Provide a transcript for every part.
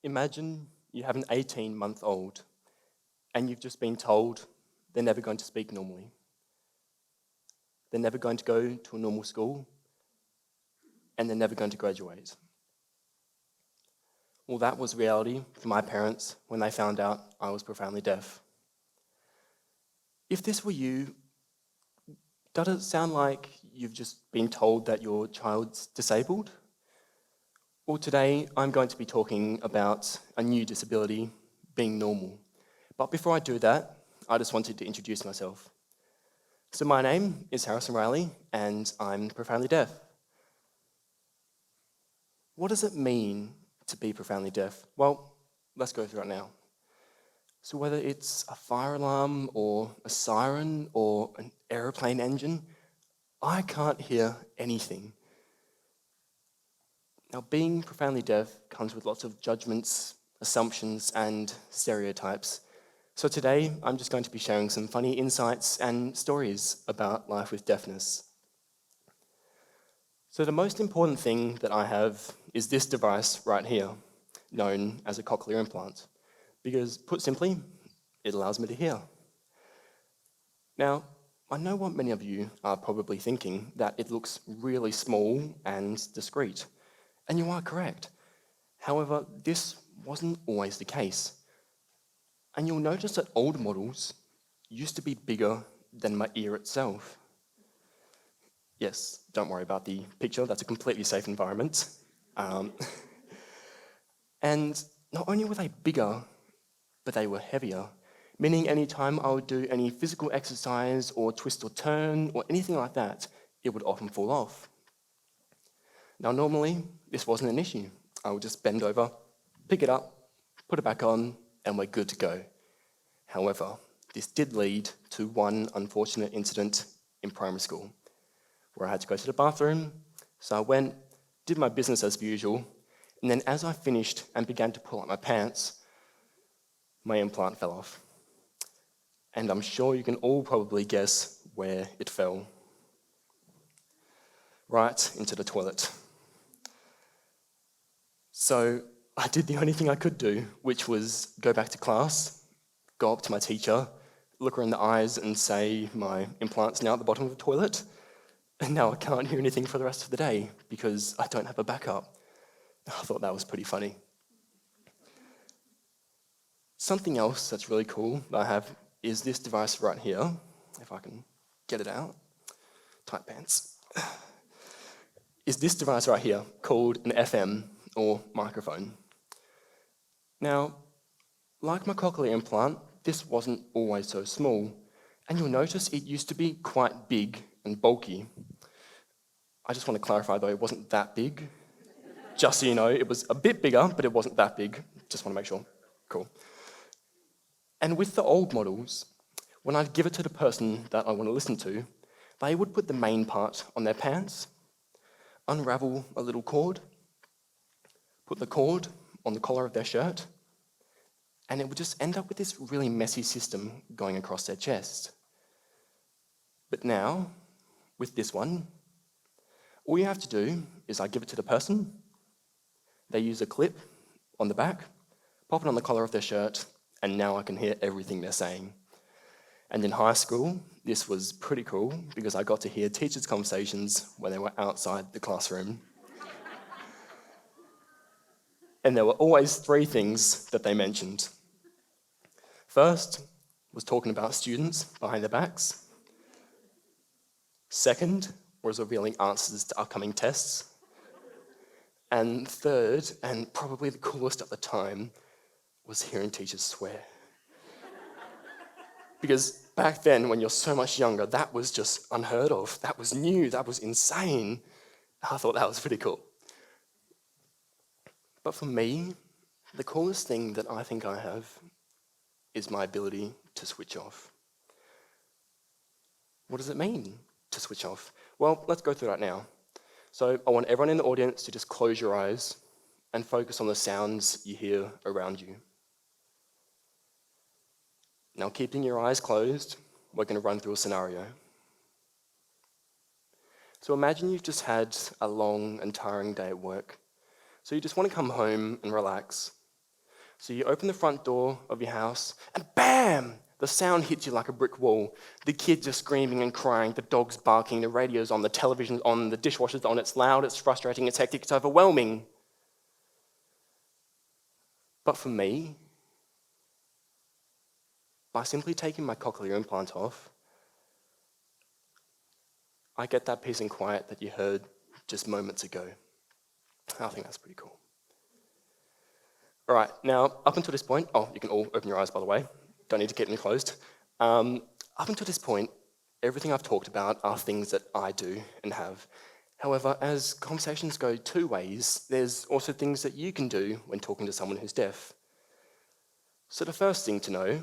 Imagine you have an 18-month-old and you've just been told they're never going to speak normally. They're never going to go to a normal school, and they're never going to graduate. Well, that was reality for my parents when they found out I was profoundly deaf. If this were you, does it sound like you've just been told that your child's disabled? Well, today I'm going to be talking about a new disability, being normal. But before I do that, I just wanted to introduce myself. So my name is Reilly, and I'm profoundly deaf. What does it mean to be profoundly deaf? Well, let's go through it now. So whether it's a fire alarm or a siren or an aeroplane engine, I can't hear anything. Now, being profoundly deaf comes with lots of judgments, assumptions, and stereotypes. So today, I'm just going to be sharing some funny insights and stories about life with deafness. So the most important thing that I have is this device right here, known as a cochlear implant, because put simply, it allows me to hear. Now, I know what many of you are probably thinking, that it looks really small and discreet, and you are correct. However, this wasn't always the case. And you'll notice that old models used to be bigger than my ear itself. Yes, don't worry about the picture, that's a completely safe environment. And not only were they bigger, but they were heavier, meaning any time I would do any physical exercise or twist or turn or anything like that, it would often fall off. Now normally, this wasn't an issue. I would just bend over, pick it up, put it back on, and we're good to go. However, this did lead to one unfortunate incident in primary school, where I had to go to the bathroom, so I went, did my business as usual, and then as I finished and began to pull up my pants, my implant fell off. And I'm sure you can all probably guess where it fell. Right into the toilet. So I did the only thing I could do, which was go back to class, go up to my teacher, look her in the eyes and say, my implant's now at the bottom of the toilet, and now I can't hear anything for the rest of the day because I don't have a backup. I thought that was pretty funny. Something else that's really cool that I have is this device right here, if I can get it out, tight pants, is this device right here called an FM, or microphone. Now, like my cochlear implant, this wasn't always so small, and you'll notice it used to be quite big and bulky. I just want to clarify though, it wasn't that big. Just so you know, it was a bit bigger, but it wasn't that big. Just want to make sure. Cool. And with the old models, when I'd give it to the person that I want to listen to, they would put the main part on their pants, unravel a little cord, put the cord on the collar of their shirt, and it would just end up with this really messy system going across their chest. But now, with this one, all you have to do is I give it to the person, they use a clip on the back, pop it on the collar of their shirt, and now I can hear everything they're saying. And in high school, this was pretty cool because I got to hear teachers' conversations when they were outside the classroom. And there were always three things that they mentioned. First was talking about students behind their backs. Second was revealing answers to upcoming tests. And third, and probably the coolest at the time, was hearing teachers swear. Because back then, when you're so much younger, that was just unheard of. That was new, that was insane. I thought that was pretty cool. But for me, the coolest thing that I think I have is my ability to switch off. What does it mean to switch off? Well, let's go through that now. So I want everyone in the audience to just close your eyes and focus on the sounds you hear around you. Now, keeping your eyes closed, we're going to run through a scenario. So imagine you've just had a long and tiring day at work. So you just want to come home and relax. So you open the front door of your house, and bam! The sound hits you like a brick wall. The kids are screaming and crying, the dog's barking, the radio's on, the television's on, the dishwasher's on. It's loud, it's frustrating, it's hectic, it's overwhelming. But for me, by simply taking my cochlear implant off, I get that peace and quiet that you heard just moments ago. I think that's pretty cool. All right, now, up until this point, you can all open your eyes, by the way. Don't need to keep them closed. Up until this point, everything I've talked about are things that I do and have. However, as conversations go two ways, there's also things that you can do when talking to someone who's deaf. So the first thing to know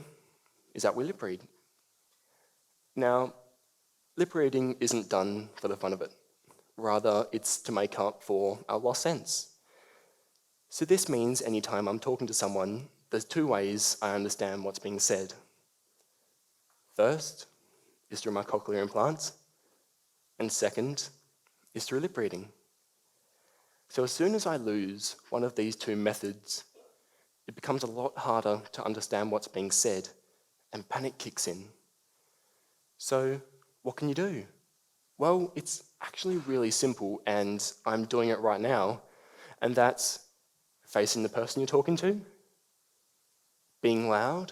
is that we lip read. Now, lip reading isn't done for the fun of it. Rather, it's to make up for our lost sense. So this means anytime I'm talking to someone, there's two ways I understand what's being said. First is through my cochlear implants, and second is through lip reading. So as soon as I lose one of these two methods, it becomes a lot harder to understand what's being said, and panic kicks in. So what can you do? Well, it's actually really simple, and I'm doing it right now, and that's facing the person you're talking to, being loud,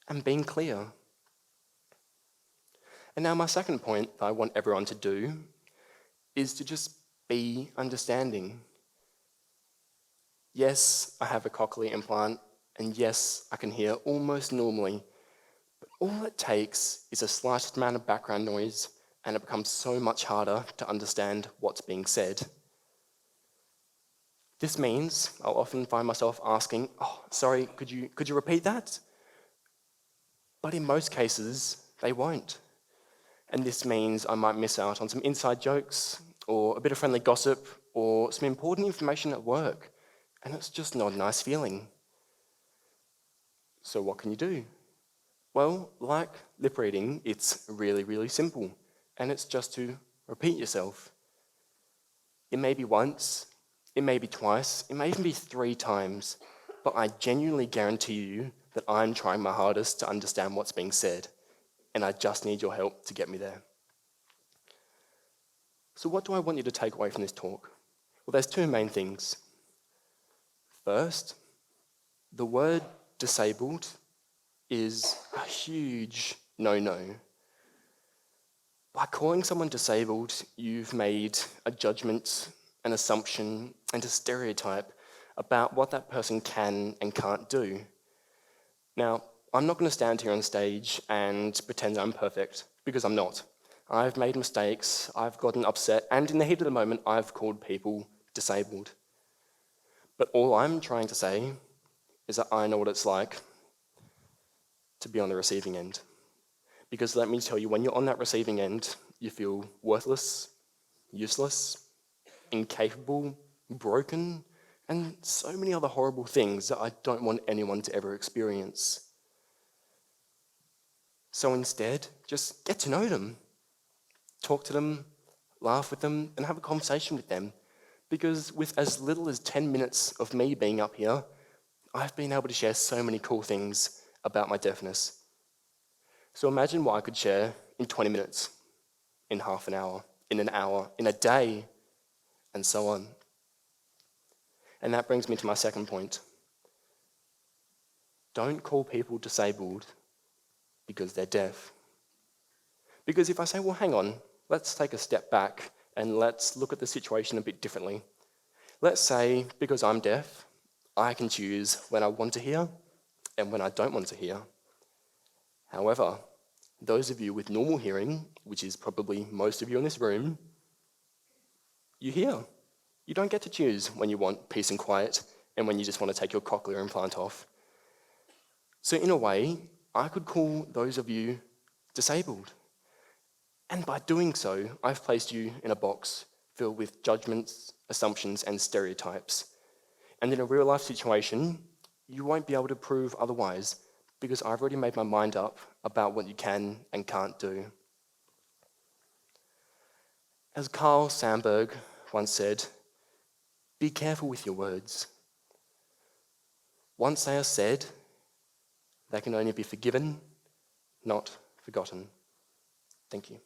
and being clear. And now my second point that I want everyone to do is to just be understanding. Yes, I have a cochlear implant, and yes, I can hear almost normally, but all it takes is a slight amount of background noise, and it becomes so much harder to understand what's being said. This means I'll often find myself asking, sorry, could you repeat that? But in most cases, they won't. And this means I might miss out on some inside jokes, or a bit of friendly gossip, or some important information at work. And it's just not a nice feeling. So what can you do? Well, like lip reading, it's really, really simple. And it's just to repeat yourself. It may be once, it may be twice, it may even be 3 times, but I genuinely guarantee you that I'm trying my hardest to understand what's being said, and I just need your help to get me there. So what do I want you to take away from this talk? Well, there's 2 main things. First, the word disabled is a huge no-no. By calling someone disabled, you've made a judgment, an assumption, and a stereotype about what that person can and can't do. Now, I'm not going to stand here on stage and pretend I'm perfect, because I'm not. I've made mistakes, I've gotten upset, and in the heat of the moment, I've called people disabled. But all I'm trying to say is that I know what it's like to be on the receiving end. Because let me tell you, when you're on that receiving end, you feel worthless, useless, incapable, broken, and so many other horrible things that I don't want anyone to ever experience. So instead, just get to know them. Talk to them, laugh with them, and have a conversation with them. Because with as little as 10 minutes of me being up here, I've been able to share so many cool things about my deafness. So imagine what I could share in 20 minutes, in half an hour, in an hour, in a day, and so on. And that brings me to my second point. Don't call people disabled because they're deaf. Because if I say, well, hang on, let's take a step back and let's look at the situation a bit differently. Let's say, because I'm deaf, I can choose when I want to hear and when I don't want to hear. However, those of you with normal hearing, which is probably most of you in this room, you hear. You don't get to choose when you want peace and quiet and when you just want to take your cochlear implant off. So in a way, I could call those of you disabled. And by doing so, I've placed you in a box filled with judgments, assumptions, and stereotypes. And in a real-life situation, you won't be able to prove otherwise because I've already made my mind up about what you can and can't do. As Carl Sandburg once said, be careful with your words. Once they are said, they can only be forgiven, not forgotten. Thank you.